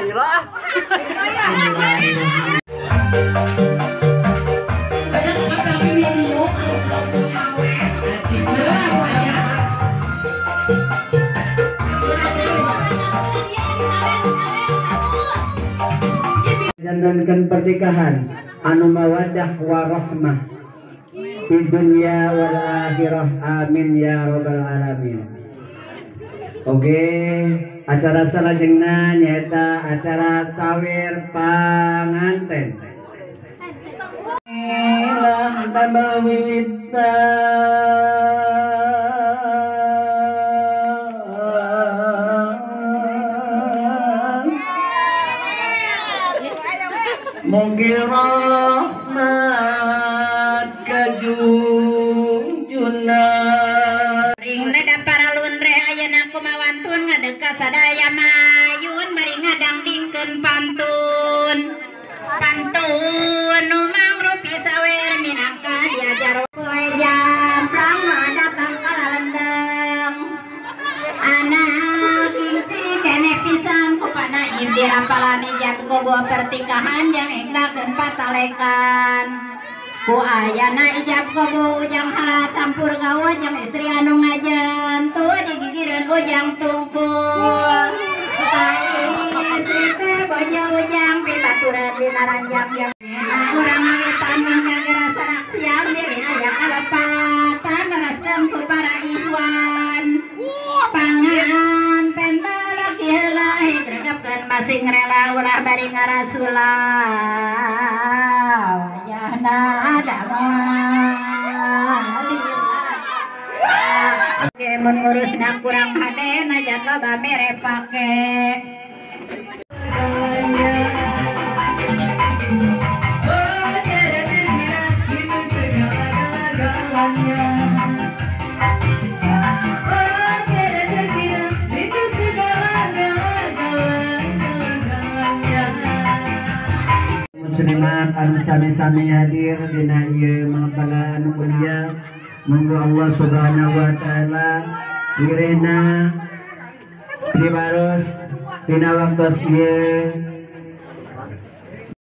Bismillah. Jangankan pernikahan anu mawaddah warahmah di dunia wal akhirah, amin ya robbal alamin. Oke, acara salajengna nyaeta acara sawer panganten. Ilang tabawiwita Mugi rahmat kajunjuna ring nada para lunre ayeuna kumawantun ngadeka sadaya mayun mari ngadangdingkeun pantun nu mangrupi sawer minangka diajar poe jamplang datang kalalendang anak kinci kene pisan kupana indi apalani jam gobo pertikahan jang engdakeun patalekan ku ayana ijab gobo ujang hala campur gawa jang istri anu ngajan tuh digigireun ujang tungkul istri teh bojo ujang pibaturan dina ranjang jam urang ngawitan mangga sarak siang milih aya kalepatan naraskeun ku para ikhwan panganten laki heula hidregepkeun masing rela ulah bari ngarasulah wayahna damai mun ngurusna kurang hade najan loba mere pake muslimat anu sami-sami hadir dina ieu mangpala anu mulia. Monggo Allah Subhanahu wa taala wirehna dibaros dina waktos ieu